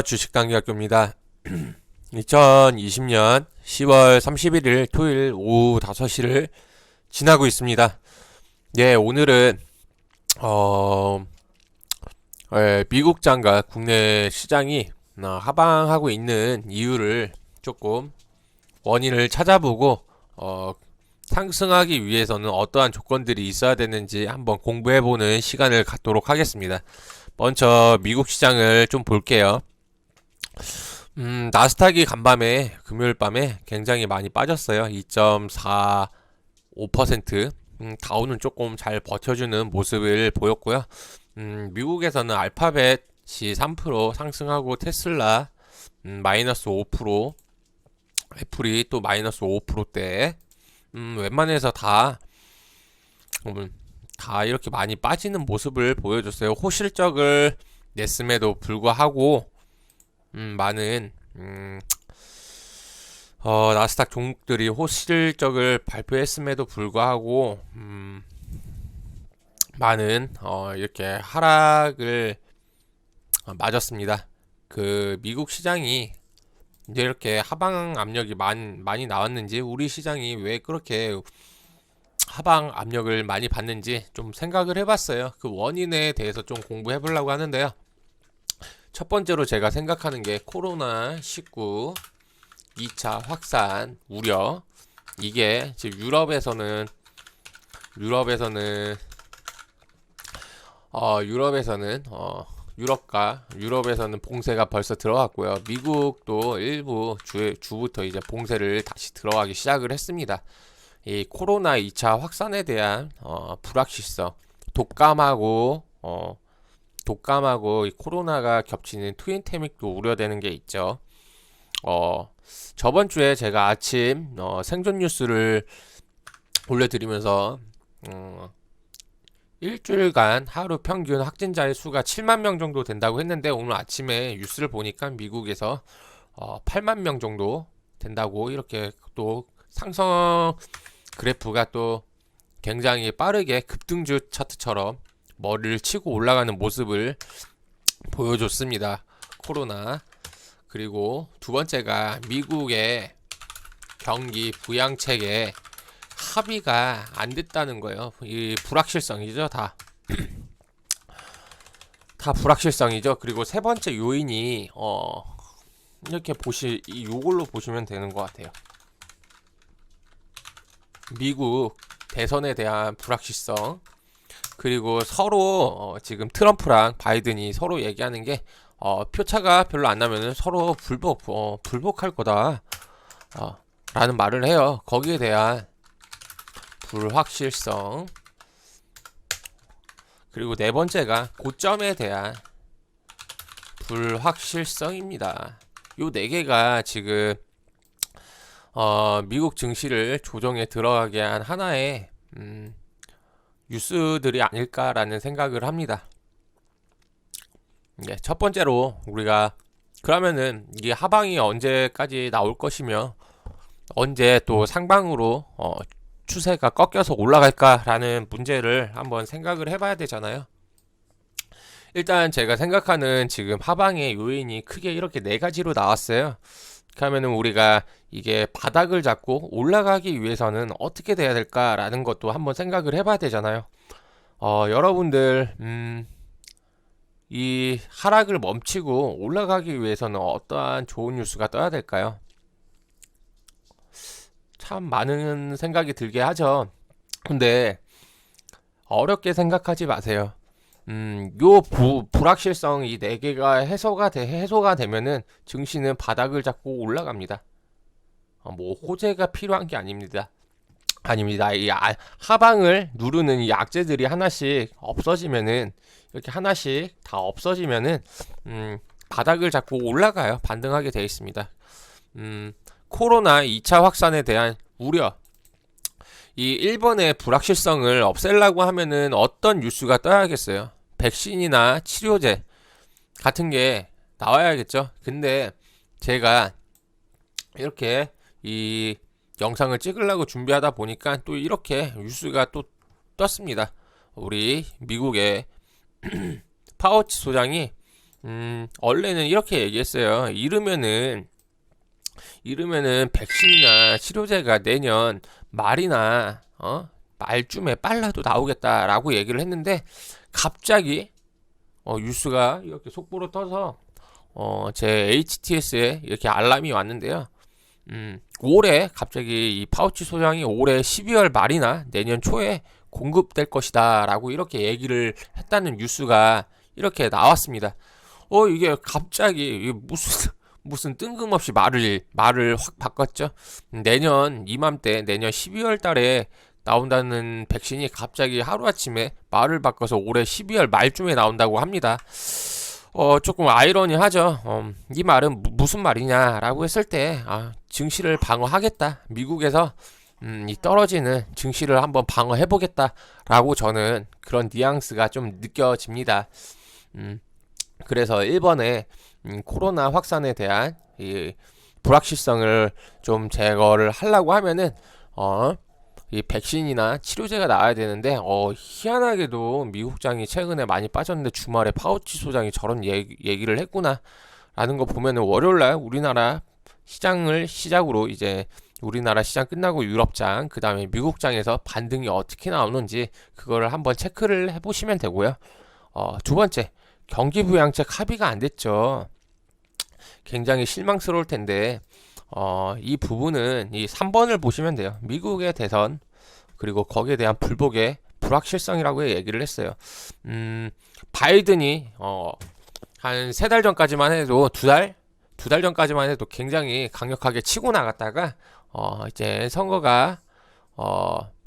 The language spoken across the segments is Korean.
주식단기학교입니다. 2020년 10월 31일 토요일 오후 5시를 지나고 있습니다. 예, 오늘은 미국장과 국내 시장이 하방하고 있는 이유를 조금 원인을 찾아보고 상승하기 위해서는 어떠한 조건들이 있어야 되는지 한번 공부해보는 시간을 갖도록 하겠습니다. 먼저 미국 시장을 좀 볼게요. 나스닥이 간밤에 금요일 밤에 굉장히 많이 빠졌어요. 2.45%. 다우는 조금 잘 버텨주는 모습을 보였고요. 미국에서는 알파벳이 3% 상승하고 테슬라 마이너스 5%, 애플이 또 마이너스 5%대. 웬만해서 다 이렇게 많이 빠지는 모습을 보여줬어요. 호실적을 냈음에도 불구하고 많은 나스닥 종목들이 호실적을 발표했음에도 불구하고 많은 이렇게 하락을 맞았습니다. 그 미국 시장이 이제 이렇게 하방 압력이 많이 나왔는지, 우리 시장이 왜 그렇게 하방 압력을 많이 받는지 좀 생각을 해봤어요. 그 원인에 대해서 좀 공부해 보려고 하는데요. 첫 번째로 제가 생각하는 게 코로나19 2차 확산 우려. 이게 지금 유럽에서는 봉쇄가 벌써 들어갔고요. 미국도 일부 주부터 이제 봉쇄를 다시 들어가기 시작을 했습니다. 이 코로나 2차 확산에 대한 불확실성, 독감하고 이 코로나가 겹치는 트윈데믹도 우려되는 게 있죠. 저번 주에 제가 아침 생존 뉴스를 올려드리면서 일주일간 하루 평균 확진자의 수가 7만 명 정도 된다고 했는데, 오늘 아침에 뉴스를 보니까 미국에서 8만 명 정도 된다고, 이렇게 또 상승 그래프가 또 굉장히 빠르게 급등주 차트처럼 머리를 치고 올라가는 모습을 보여줬습니다. 코로나. 그리고 두 번째가 미국의 경기 부양책에 합의가 안 됐다는 거예요. 이 불확실성이죠, 다 불확실성이죠. 그리고 세 번째 요인이 이렇게 요걸로 보시면 되는 것 같아요. 미국 대선에 대한 불확실성, 그리고 서로 지금 트럼프랑 바이든이 서로 얘기하는 게 표차가 별로 안 나면은 서로 불복할 거다 라는 말을 해요. 거기에 대한 불확실성. 그리고 네 번째가 고점에 대한 불확실성입니다. 요 네 개가 지금 미국 증시를 조정에 들어가게 한 하나의 뉴스들이 아닐까라는 생각을 합니다. 네, 첫 번째로 우리가 그러면은 이게 하방이 언제까지 나올 것이며 언제 또 상방으로 추세가 꺾여서 올라갈까라는 문제를 한번 생각을 해봐야 되잖아요. 일단 제가 생각하는 지금 하방의 요인이 크게 이렇게 네 가지로 나왔어요. 그러면은 우리가 이게 바닥을 잡고 올라가기 위해서는 어떻게 돼야 될까라는 것도 한번 생각을 해봐야 되잖아요. 여러분들 이 하락을 멈추고 올라가기 위해서는 어떠한 좋은 뉴스가 떠야 될까요? 참 많은 생각이 들게 하죠. 근데 어렵게 생각하지 마세요. 요 불확실성 이 네 개가 해소가 되면은 증시는 바닥을 잡고 올라갑니다. 뭐 호재가 필요한 게 아닙니다. 이 하방을 누르는 이 악재들이 하나씩 없어지면은, 이렇게 하나씩 다 없어지면은 바닥을 잡고 올라가요. 반등하게 되어 있습니다. 코로나 2차 확산에 대한 우려. 이 일본의 불확실성을 없애려고 하면은 어떤 뉴스가 떠야겠어요? 백신이나 치료제 같은 게 나와야겠죠. 근데 제가 이렇게 이 영상을 찍으려고 준비하다 보니까 또 이렇게 뉴스가 또 떴습니다. 우리 미국의 파우치 소장이 원래는 이렇게 얘기했어요. 이르면은 백신이나 치료제가 내년 말이나 말쯤에 빨라도 나오겠다라고 얘기를 했는데 갑자기 뉴스가 이렇게 속보로 떠서 제 HTS에 이렇게 알람이 왔는데요. 올해 갑자기 이 파우치 소장이 올해 12월 말이나 내년 초에 공급될 것이다 라고 이렇게 얘기를 했다는 뉴스가 이렇게 나왔습니다. 이게 갑자기 이게 무슨 뜬금없이 말을 확 바꿨죠. 내년 이맘때 내년 12월 달에 나온다는 백신이 갑자기 하루아침에 말을 바꿔서 올해 12월 말쯤에 나온다고 합니다. 조금 아이러니하죠. 이 말은 무슨 말이냐라고 했을 때 증시를 방어하겠다. 미국에서 이 떨어지는 증시를 한번 방어해보겠다라고 저는 그런 뉘앙스가 좀 느껴집니다. 그래서 일본의 코로나 확산에 대한 이 불확실성을 좀 제거를 하려고 하면은 이 백신이나 치료제가 나와야 되는데 희한하게도 미국장이 최근에 많이 빠졌는데 주말에 파우치 소장이 저런 얘기를 했구나 라는 거 보면은 월요일날 우리나라 시장을 시작으로 이제 우리나라 시장 끝나고 유럽장 그 다음에 미국장에서 반등이 어떻게 나오는지 그거를 한번 체크를 해보시면 되고요. 두 번째, 경기 부양책 합의가 안 됐죠. 굉장히 실망스러울 텐데 이 부분은 이 3번을 보시면 돼요. 미국의 대선 그리고 거기에 대한 불복의 불확실성이라고 얘기를 했어요. 바이든이 한 3달 전까지만 해도 두 달 전까지만 해도 굉장히 강력하게 치고 나갔다가 이제 선거가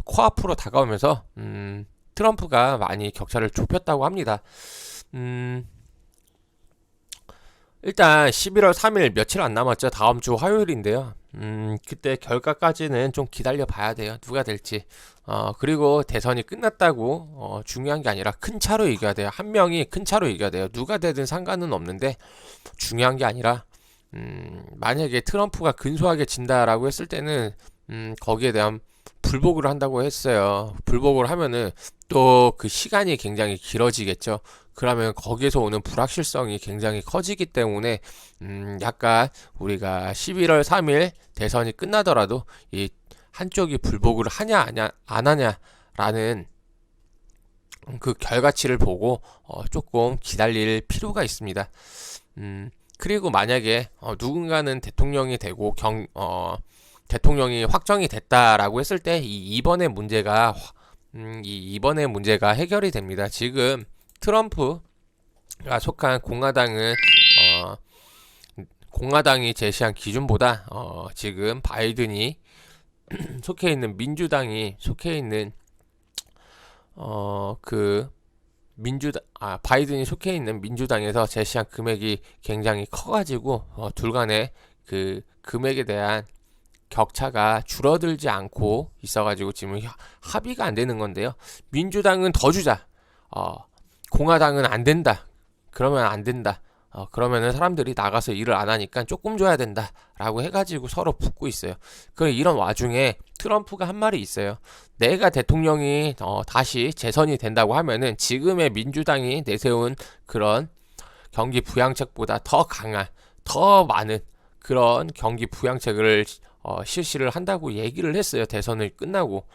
코앞으로 다가오면서 트럼프가 많이 격차를 좁혔다고 합니다. 일단 11월 3일 며칠 안 남았죠. 다음 주 화요일인데요. 그때 결과까지는 좀 기다려 봐야 돼요. 누가 될지. 그리고 대선이 끝났다고 중요한 게 아니라 큰 차로 이겨야 돼요. 한 명이 큰 차로 이겨야 돼요. 누가 되든 상관은 없는데 중요한 게 아니라 만약에 트럼프가 근소하게 진다라고 했을 때는 거기에 대한 불복을 한다고 했어요. 불복을 하면은 또 그 시간이 굉장히 길어지겠죠. 그러면 거기에서 오는 불확실성이 굉장히 커지기 때문에 약간 우리가 11월 3일 대선이 끝나더라도 이 한쪽이 불복을 하냐 안 하냐라는 그 결과치를 보고 조금 기다릴 필요가 있습니다. 그리고 만약에 누군가는 대통령이 되고 대통령이 확정이 됐다라고 했을 때 이번의 문제가 해결이 됩니다. 지금 트럼프가 속한 공화당이 제시한 기준보다 지금 바이든이 속해 있는 민주당이 속해 있는 바이든이 속해 있는 민주당에서 제시한 금액이 굉장히 커가지고 둘 간의 그 금액에 대한 격차가 줄어들지 않고 있어가지고 지금 합의가 안 되는 건데요. 민주당은 더 주자. 공화당은 안 된다. 그러면 안 된다. 그러면은 사람들이 나가서 일을 안 하니까 조금 줘야 된다. 라고 해가지고 서로 붙고 있어요. 이런 와중에 트럼프가 한 말이 있어요. 내가 대통령이 다시 재선이 된다고 하면은 지금의 민주당이 내세운 그런 경기 부양책보다 더 강한, 더 많은 그런 경기 부양책을 실시를 한다고 얘기를 했어요. 대선을 끝나고.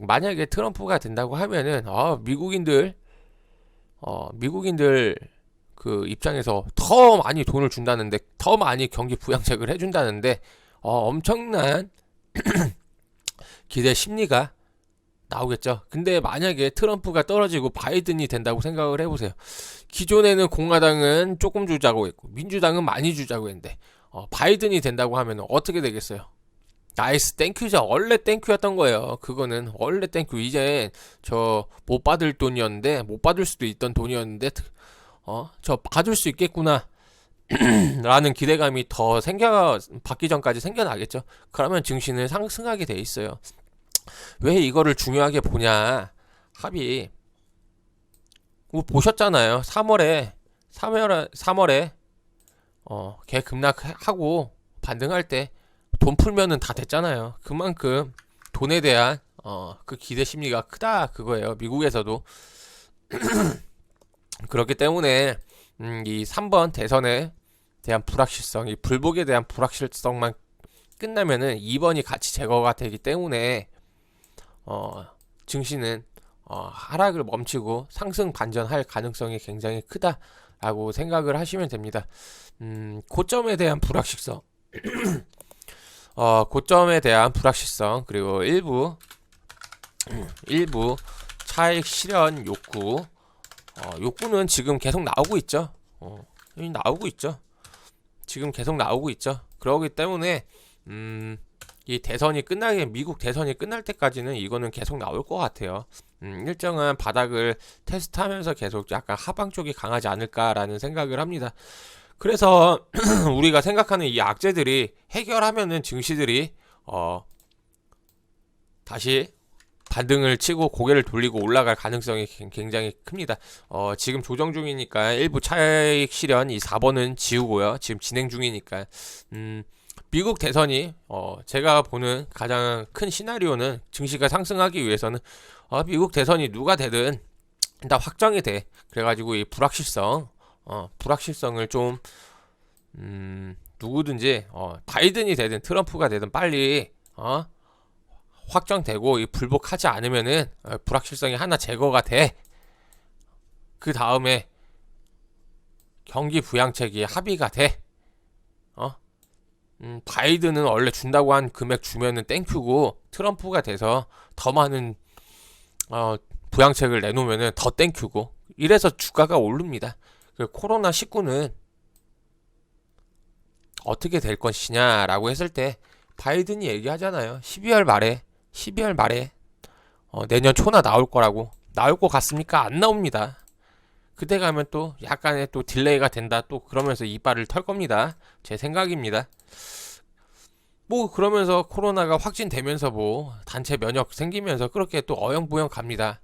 만약에 트럼프가 된다고 하면은 미국인들 그 입장에서 더 많이 돈을 준다는데, 더 많이 경기 부양책을 해준다는데 엄청난 기대 심리가 나오겠죠. 근데 만약에 트럼프가 떨어지고 바이든이 된다고 생각을 해보세요. 기존에는 공화당은 조금 주자고 했고 민주당은 많이 주자고 했는데 바이든이 된다고 하면 어떻게 되겠어요? 나이스 땡큐죠. 원래 땡큐였던 거예요. 그거는 원래 땡큐. 이제 저 못 받을 돈이었는데, 못 받을 수도 있던 돈이었는데 저 받을 수 있겠구나 라는 기대감이 더 받기 전까지 생겨나겠죠. 그러면 증시는 상승하게 돼 있어요. 왜 이거를 중요하게 보냐? 합의 보셨잖아요. 3월에 개 급락하고 반등할 때 돈 풀면은 다 됐잖아요. 그만큼 돈에 대한 그 기대 심리가 크다 그거예요. 미국에서도. 그렇기 때문에 이 3번 대선에 대한 불확실성, 이 불복에 대한 불확실성만 끝나면은 2번이 같이 제거가 되기 때문에 증시는 하락을 멈추고 상승 반전할 가능성이 굉장히 크다라고 생각을 하시면 됩니다. 고점에 대한 불확실성, 고점에 대한 불확실성, 그리고 일부 차익 실현 욕구는 지금 계속 나오고 있죠. 지금 계속 나오고 있죠. 그러기 때문에 이 대선이 미국 대선이 끝날 때까지는 이거는 계속 나올 것 같아요. 일정한 바닥을 테스트하면서 계속 약간 하방 쪽이 강하지 않을까라는 생각을 합니다. 그래서 우리가 생각하는 이 악재들이 해결하면은 증시들이 다시 반등을 치고 고개를 돌리고 올라갈 가능성이 굉장히 큽니다. 지금 조정 중이니까 일부 차익 실현 이 4번은 지우고요. 지금 진행 중이니까 미국 대선이 제가 보는 가장 큰 시나리오는 증시가 상승하기 위해서는 미국 대선이 누가 되든 일단 확정이 돼. 그래가지고 이 불확실성을 좀 누구든지 바이든이 되든 트럼프가 되든 빨리 확정되고 이 불복하지 않으면은 불확실성이 하나 제거가 돼. 그 다음에 경기 부양책이 합의가 돼. 바이든은 원래 준다고 한 금액 주면은 땡큐고 트럼프가 돼서 더 많은 부양책을 내놓으면은 더 땡큐고 이래서 주가가 오릅니다. 코로나19는 어떻게 될 것이냐라고 했을 때 바이든이 얘기하잖아요. 12월 말에 내년 초나 나올 거라고. 나올 것 같습니까? 안 나옵니다. 그때 가면 또 약간의 또 딜레이가 된다 또 그러면서 이빨을 털 겁니다. 제 생각입니다. 뭐 그러면서 코로나가 확진되면서 뭐 단체 면역 생기면서 그렇게 또 어영부영 갑니다.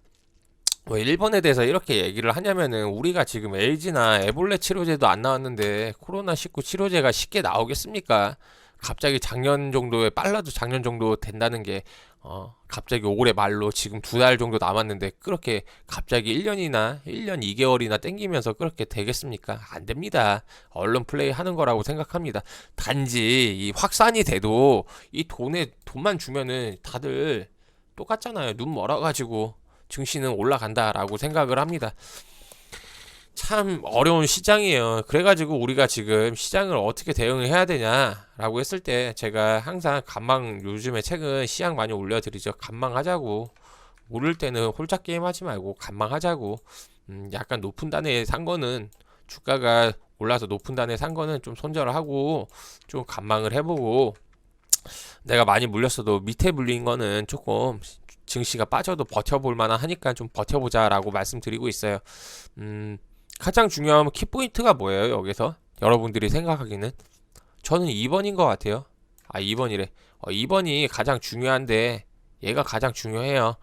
뭐 일본에 대해서 이렇게 얘기를 하냐면은 우리가 지금 에이즈나 에볼레 치료제도 안 나왔는데 코로나19 치료제가 쉽게 나오겠습니까? 갑자기 작년 정도에 빨라도 작년 정도 된다는 게 갑자기 올해 말로 지금 2달 정도 남았는데 그렇게 갑자기 1년 2개월이나 땡기면서 그렇게 되겠습니까? 안 됩니다. 언론 플레이 하는 거라고 생각합니다. 단지 이 확산이 돼도 이 돈만 주면은 다들 똑같잖아요. 눈 멀어가지고 증시는 올라간다라고 생각을 합니다. 참 어려운 시장이에요. 그래가지고 우리가 지금 시장을 어떻게 대응을 해야 되냐라고 했을 때 제가 항상 요즘에 최근 시향 많이 올려드리죠. 간망하자고. 오를 때는 홀짝 게임 하지 말고 간망하자고. 약간 높은 단에 산 거는 주가가 올라서 높은 단에 산 거는 좀 손절을 하고 좀 간망을 해보고 내가 많이 물렸어도 밑에 물린 거는 조금 증시가 빠져도 버텨볼 만한 하니까 좀 버텨보자라고 말씀드리고 있어요. 가장 중요한 키포인트가 뭐예요, 여기서? 여러분들이 생각하기는? 저는 2번인 것 같아요. 2번이래. 2번이 가장 중요한데, 얘가 가장 중요해요.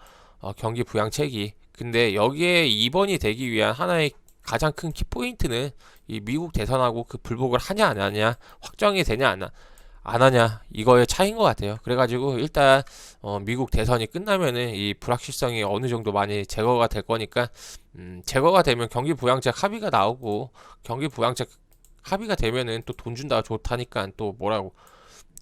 경기 부양책이. 근데 여기에 2번이 되기 위한 하나의 가장 큰 키포인트는 이 미국 대선하고 그 불복을 하냐, 안 하냐, 확정이 되냐, 안 하냐, 이거의 차이인 것 같아요. 그래가지고 일단 미국 대선이 끝나면은 이 불확실성이 어느 정도 많이 제거가 될 거니까 제거가 되면 경기 부양책 합의가 나오고 경기 부양책 합의가 되면은 또 돈 준다 좋다니까 또 뭐라고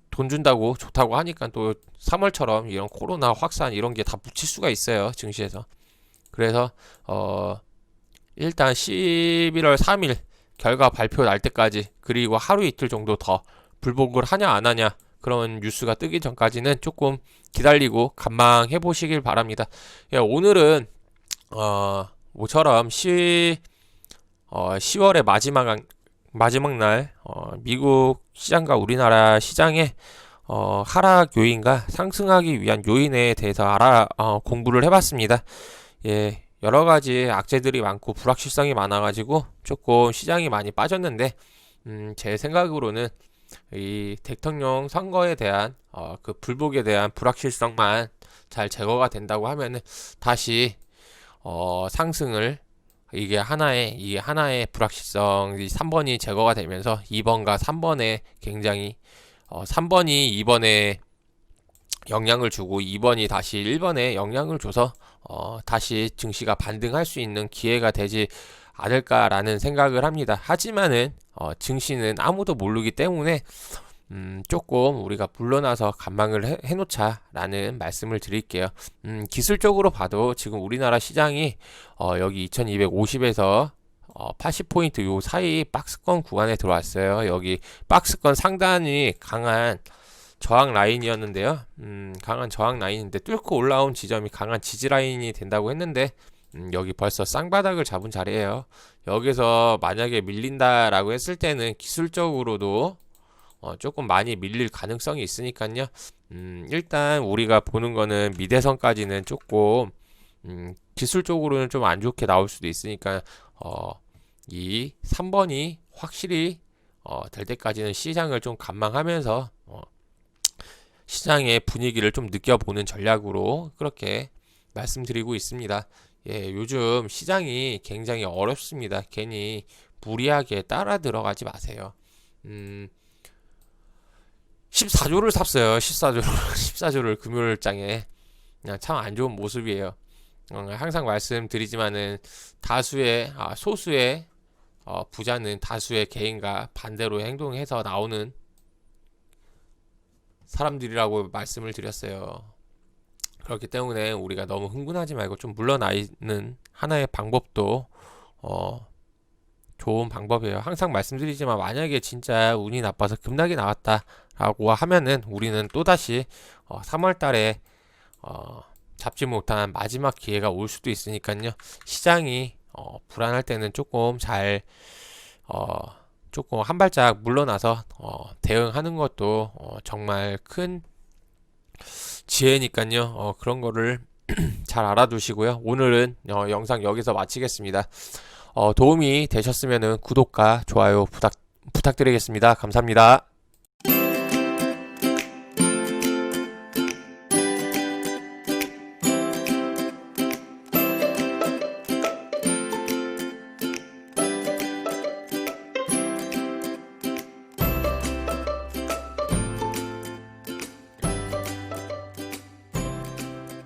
돈 준다고 좋다고 하니까 또 3월처럼 이런 코로나 확산 이런 게 다 묻힐 수가 있어요 증시에서. 그래서 일단 11월 3일 결과 발표 날 때까지 그리고 하루 이틀 정도 더 불복을 하냐 안 하냐 그런 뉴스가 뜨기 전까지는 조금 기다리고 관망해 보시길 바랍니다. 예, 오늘은 모처럼 10월의 마지막 날 미국 시장과 우리나라 시장의 하락 요인과 상승하기 위한 요인에 대해서 공부를 해봤습니다. 예, 여러 가지 악재들이 많고 불확실성이 많아가지고 조금 시장이 많이 빠졌는데 제 생각으로는 이 대통령 선거에 대한 그 불복에 대한 불확실성만 잘 제거가 된다고 하면은 다시 상승을 이게 하나의 불확실성 3번이 제거가 되면서 2번과 3번에 굉장히 3번이 2번에 영향을 주고 2번이 다시 1번에 영향을 줘서 다시 증시가 반등할 수 있는 기회가 되지 않을까라는 생각을 합니다. 하지만은 증시는 아무도 모르기 때문에 조금 우리가 물러나서 관망을 해놓자라는 말씀을 드릴게요. 기술적으로 봐도 지금 우리나라 시장이 여기 2250에서 80포인트 요 사이 박스권 구간에 들어왔어요. 여기 박스권 상단이 강한 저항 라인이었는데요. 강한 저항 라인인데 뚫고 올라온 지점이 강한 지지 라인이 된다고 했는데 여기 벌써 쌍바닥을 잡은 자리예요. 여기서 만약에 밀린다라고 했을 때는 기술적으로도 조금 많이 밀릴 가능성이 있으니까요. 일단 우리가 보는 거는 미대선까지는 조금 기술적으로는 좀 안 좋게 나올 수도 있으니까 이 3번이 확실히 될 때까지는 시장을 좀 관망하면서 시장의 분위기를 좀 느껴보는 전략으로 그렇게 말씀드리고 있습니다. 예, 요즘 시장이 굉장히 어렵습니다. 괜히 무리하게 따라 들어가지 마세요. 14조를 샀어요. 14조를 14조를 금요일장에 그냥 참 안 좋은 모습이에요. 항상 말씀드리지만은 소수의 부자는 다수의 개인과 반대로 행동해서 나오는 사람들이라고 말씀을 드렸어요. 그렇기 때문에 우리가 너무 흥분하지 말고 좀 물러나는 하나의 방법도 좋은 방법이에요. 항상 말씀드리지만 만약에 진짜 운이 나빠서 급락이 나왔다라고 하면은 우리는 또다시 3월 달에 잡지 못한 마지막 기회가 올 수도 있으니까요. 시장이 불안할 때는 조금 조금 한 발짝 물러나서 대응하는 것도 정말 큰 지혜니까요. 그런 거를 잘 알아두시고요. 오늘은 영상 여기서 마치겠습니다. 도움이 되셨으면 구독과 좋아요 부탁드리겠습니다. 감사합니다.